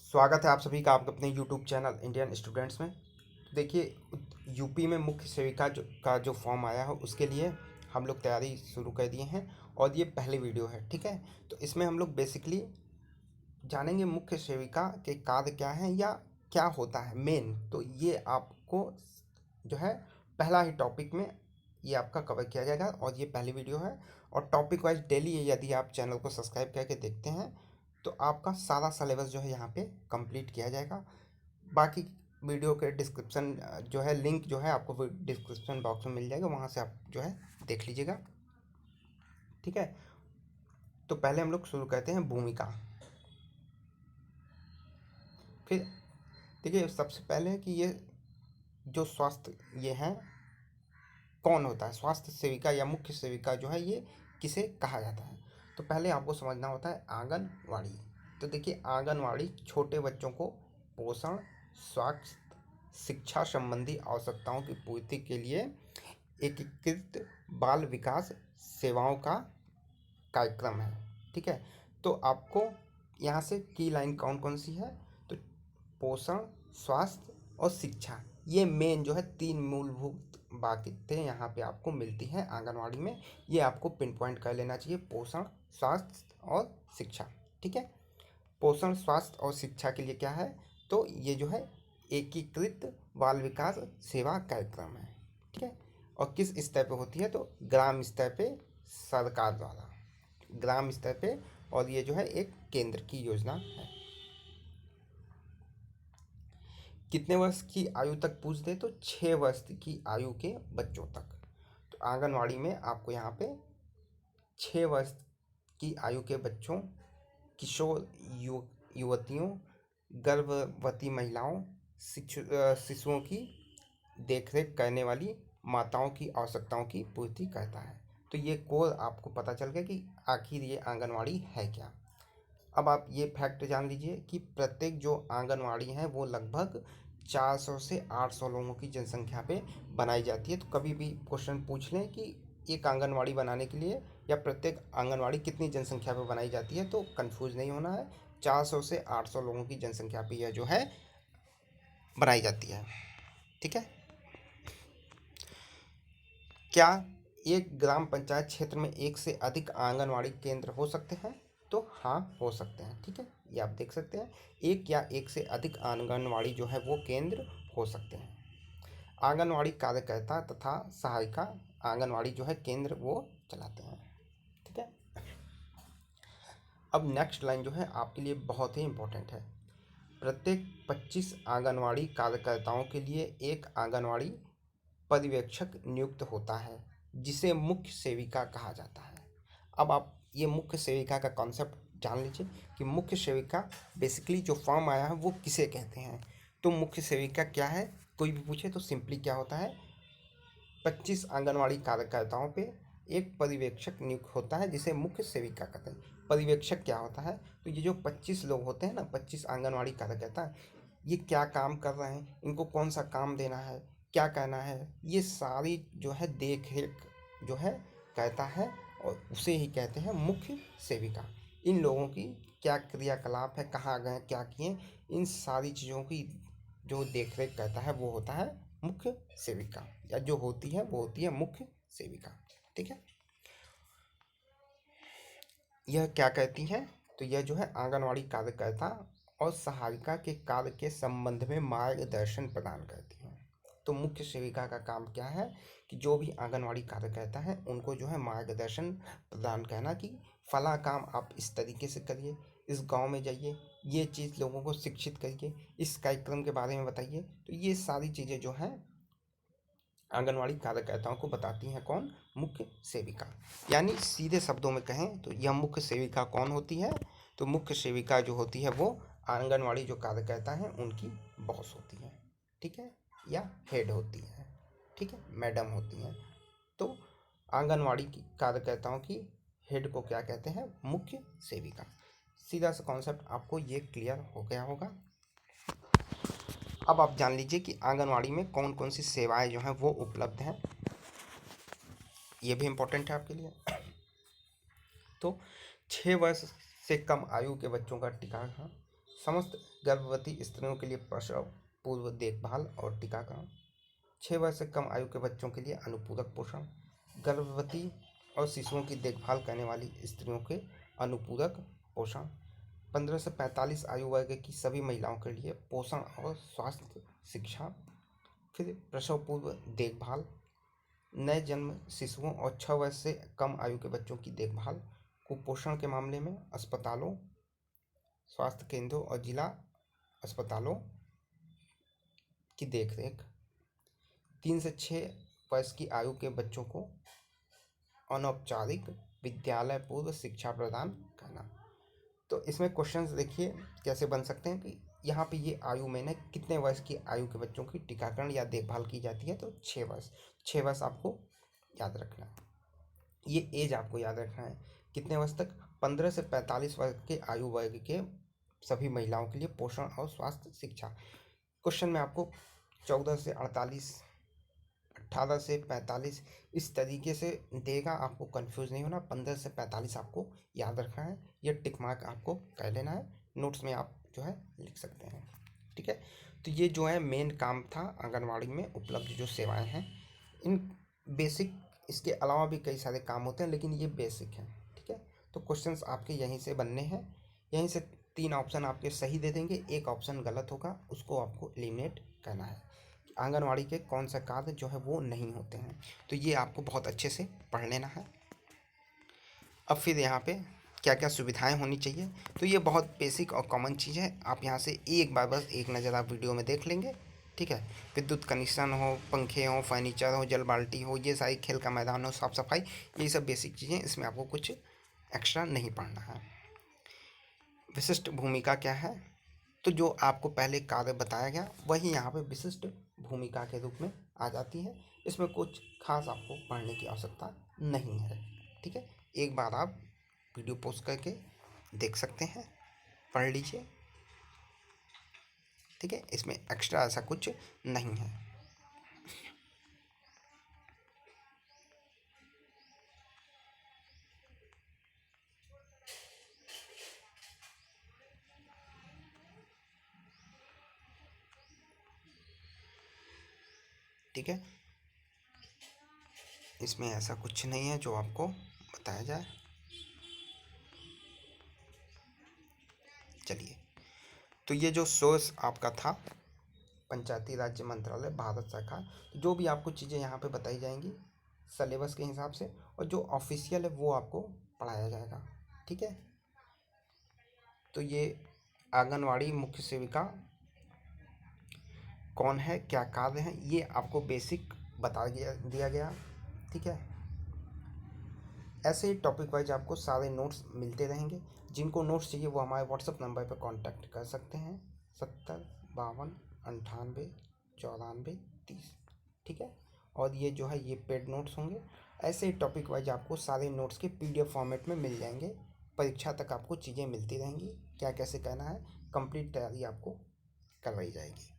स्वागत है आप सभी का आपके अपने यूट्यूब चैनल इंडियन स्टूडेंट्स में। देखिए, यूपी में मुख्य सेविका जो फॉर्म आया है उसके लिए हम लोग तैयारी शुरू कर दिए हैं और ये पहली वीडियो है। ठीक है, तो इसमें हम लोग बेसिकली जानेंगे मुख्य सेविका के कार्य क्या हैं या क्या होता है मेन। तो ये आपको जो है पहला ही टॉपिक में ये आपका कवर किया जाएगा और ये पहली वीडियो है। और टॉपिक वाइज डेली यदि आप चैनल को सब्सक्राइब करके देखते हैं तो आपका सारा सिलेबस जो है यहाँ पे कंप्लीट किया जाएगा। बाकी वीडियो के डिस्क्रिप्शन जो है लिंक जो है आपको डिस्क्रिप्शन बॉक्स में मिल जाएगा, वहाँ से आप जो है देख लीजिएगा। ठीक है, तो पहले हम लोग शुरू करते हैं भूमिका। फिर देखिए, सबसे पहले कि ये जो स्वास्थ्य ये हैं कौन होता है, स्वास्थ्य सेविका या मुख्य सेविका जो है ये किसे कहा जाता है। तो पहले आपको समझना होता है आंगनवाड़ी। तो देखिए, आंगनवाड़ी छोटे बच्चों को पोषण, स्वास्थ्य, शिक्षा संबंधी आवश्यकताओं की पूर्ति के लिए एकीकृत बाल विकास सेवाओं का कार्यक्रम है। ठीक है, तो आपको यहाँ से की लाइन कौन कौन सी है, तो पोषण, स्वास्थ्य और शिक्षा, ये मेन जो है तीन मूलभूत बातें यहाँ पे आपको मिलती हैं आंगनवाड़ी में। ये आपको पिन पॉइंट कर लेना चाहिए, पोषण, स्वास्थ्य और शिक्षा। ठीक है, पोषण, स्वास्थ्य और शिक्षा के लिए क्या है, तो ये जो है एकीकृत बाल विकास सेवा कार्यक्रम है। ठीक है, और किस स्तर पे होती है, तो ग्राम स्तर पे सरकार द्वारा, ग्राम स्तर पे, और ये जो है एक केंद्र की योजना है। कितने वर्ष की आयु तक पूछ दे, तो 6 वर्ष की आयु के बच्चों तक। तो आंगनवाड़ी में आपको यहाँ पे 6 वर्ष की आयु के बच्चों, किशोर युवतियों, गर्भवती महिलाओं, शिशुओं की देखरेख करने वाली माताओं की आवश्यकताओं की पूर्ति करता है। तो ये कोर आपको पता चल गया कि आखिर ये आंगनवाड़ी है क्या। अब आप ये फैक्ट जान लीजिए कि प्रत्येक जो आंगनवाड़ी है वो लगभग 400 से 800 लोगों की जनसंख्या पे बनाई जाती है। तो कभी भी क्वेश्चन पूछ लें कि एक आंगनवाड़ी बनाने के लिए या प्रत्येक आंगनवाड़ी कितनी जनसंख्या पे बनाई जाती है, तो कंफ्यूज नहीं होना है। 400 से 800 लोगों की जनसंख्या पे यह जो है बनाई जाती है। ठीक है, क्या एक ग्राम पंचायत क्षेत्र में एक से अधिक आंगनवाड़ी केंद्र हो सकते हैं, तो हाँ हो सकते हैं। ठीक है, ये आप देख सकते हैं, एक या एक से अधिक आंगनवाड़ी जो है वो केंद्र हो सकते हैं। आंगनवाड़ी कार्यकर्ता तथा सहायिका आंगनवाड़ी जो है केंद्र वो चलाते हैं। ठीक है, अब नेक्स्ट लाइन जो है आपके लिए बहुत ही इंपॉर्टेंट है। प्रत्येक 25 आंगनवाड़ी कार्यकर्ताओं के लिए एक आंगनवाड़ी पर्यवेक्षक नियुक्त होता है जिसे मुख्य सेविका कहा जाता है। अब आप ये मुख्य सेविका का कॉन्सेप्ट जान लीजिए कि मुख्य सेविका बेसिकली जो फॉर्म आया है वो किसे कहते हैं। तो मुख्य सेविका क्या है, कोई भी पूछे तो सिंपली क्या होता है, 25 आंगनवाड़ी कार्यकर्ताओं पे एक पर्यवेक्षक नियुक्त होता है जिसे मुख्य सेविका कहते हैं। पर्यवेक्षक क्या होता है, तो ये जो 25 लोग होते हैं ना, 25 आंगनवाड़ी कार्यकर्ता, ये क्या काम कर रहे हैं, इनको कौन सा काम देना है, क्या कहना है, ये सारी जो है देख रेख जो है कहता है और उसे ही कहते हैं मुख्य सेविका। इन लोगों की क्या क्रियाकलाप है, कहाँ गए, क्या किए, इन सारी चीज़ों की जो देख रेख करता है वो होता है मुख्य सेविका, या जो होती है वो होती है मुख्य सेविका। ठीक है, यह क्या कहती हैं, तो यह जो है आंगनवाड़ी कार्यकर्ता और सहायिका के कार्य के संबंध में मार्गदर्शन प्रदान करती हैं। तो मुख्य सेविका का काम क्या है कि जो भी आंगनवाड़ी कार्यकर्ता है उनको जो है मार्गदर्शन प्रदान करना कि फला काम आप इस तरीके से करिए, इस गांव में जाइए, ये चीज़ लोगों को शिक्षित करिए, इस कार्यक्रम के बारे में बताइए। तो ये सारी चीज़ें जो हैं आंगनवाड़ी कार्यकर्ताओं को बताती हैं कौन, मुख्य सेविका। यानी सीधे शब्दों में कहें तो यह मुख्य सेविका कौन होती है, तो मुख्य सेविका जो होती है वो आंगनवाड़ी जो कार्यकर्ता हैं उनकी बॉस होती है। ठीक है, या हेड होती है। ठीक है, मैडम होती हैं। तो आंगनवाड़ी की कार्यकर्ताओं की हेड को क्या कहते हैं, मुख्य सेविका। सीधा सा कॉन्सेप्ट आपको ये क्लियर हो गया होगा। अब आप जान लीजिए कि आंगनवाड़ी में कौन कौन सी सेवाएं जो हैं वो उपलब्ध हैं, ये भी इम्पोर्टेंट है आपके लिए। तो 6 वर्ष से कम आयु के बच्चों का टीकाकरण समस्त गर्भवती स्त्रियों के लिए प्रसव पूर्व देखभाल और टीकाकरण, 6 वर्ष से कम आयु के बच्चों के लिए अनुपूरक पोषण, गर्भवती और शिशुओं की देखभाल करने वाली स्त्रियों के अनुपूरक पोषण, 15 से 45 आयु वर्ग की सभी महिलाओं के लिए पोषण और स्वास्थ्य शिक्षा, फिर प्रसव पूर्व देखभाल, नए जन्म शिशुओं और 6 वर्ष से कम आयु के बच्चों की देखभाल, कुपोषण के मामले में अस्पतालों, स्वास्थ्य केंद्रों और जिला अस्पतालों की देखरेख, 3 से 6 वर्ष की आयु के बच्चों को अनौपचारिक विद्यालय पूर्व शिक्षा प्रदान करना। तो इसमें क्वेश्चंस देखिए कैसे बन सकते हैं कि यहाँ पे ये आयु में ना कितने वर्ष की आयु के बच्चों की टीकाकरण या देखभाल की जाती है, तो 6 वर्ष आपको याद रखना है। ये एज आपको याद रखना है कितने वर्ष तक, 15 से 45 वर्ष के आयु वर्ग के सभी महिलाओं के लिए पोषण और स्वास्थ्य शिक्षा। क्वेश्चन में आपको 14 से 48, 18 से 45 इस तरीके से देगा, आपको कंफ्यूज नहीं होना। 15 से 45 आपको याद रखना है, ये टिक मार्क आपको कर लेना है, नोट्स में आप जो है लिख सकते हैं। ठीक है, तो ये जो है मेन काम था आंगनवाड़ी में उपलब्ध जो सेवाएं हैं। इन बेसिक, इसके अलावा भी कई सारे काम होते हैं लेकिन ये बेसिक हैं। ठीक है, तो क्वेश्चंस आपके यहीं से बनने हैं, यहीं से 3 ऑप्शन आपके सही दे देंगे, एक ऑप्शन गलत होगा, उसको आपको एलिमिनेट करना है। आंगनवाड़ी के कौन सा कार्य जो है वो नहीं होते हैं, तो ये आपको बहुत अच्छे से पढ़ लेना है। अब फिर यहाँ पे क्या क्या सुविधाएं होनी चाहिए, तो ये बहुत बेसिक और कॉमन चीज़ है। आप यहाँ से एक बार बस एक नज़र आप वीडियो में देख लेंगे। ठीक है, विद्युत कनेक्शन हो, पंखे हो, फर्नीचर हो, जल बाल्टी हो, ये सारी खेल का मैदान हो, साफ सफाई, ये सब बेसिक चीज़ें, इसमें आपको कुछ एक्स्ट्रा नहीं पढ़ना है। विशिष्ट भूमिका क्या है, तो जो आपको पहले कार्य बताया गया वही यहाँ पे विशिष्ट भूमिका के रूप में आ जाती है। इसमें कुछ खास आपको पढ़ने की आवश्यकता नहीं है। ठीक है, एक बार आप वीडियो पोस्ट करके देख सकते हैं, पढ़ लीजिए। ठीक है, इसमें एक्स्ट्रा ऐसा कुछ नहीं है। ठीक है, इसमें ऐसा कुछ नहीं है जो आपको बताया जाए। चलिए, तो ये जो सोर्स आपका था पंचायती राज्य मंत्रालय भारत सरकार, जो भी आपको चीज़ें यहाँ पे बताई जाएंगी सलेबस के हिसाब से, और जो ऑफिशियल है वो आपको पढ़ाया जाएगा। ठीक है, तो ये आंगनवाड़ी मुख्य सेविका कौन है, क्या कार्य है, ये आपको बेसिक बता दिया गया। ठीक है, ऐसे ही टॉपिक वाइज आपको सारे नोट्स मिलते रहेंगे। जिनको नोट्स चाहिए वो हमारे व्हाट्सअप नंबर पर कांटेक्ट कर सकते हैं, 70 52 98 94 30। ठीक है, और ये जो है ये पेड नोट्स होंगे। ऐसे ही टॉपिक वाइज आपको सारे नोट्स के PDF फॉर्मेट में मिल जाएंगे। परीक्षा तक आपको चीज़ें मिलती रहेंगी, क्या कैसे करना है, कंप्लीट तैयारी आपको करवाई जाएगी।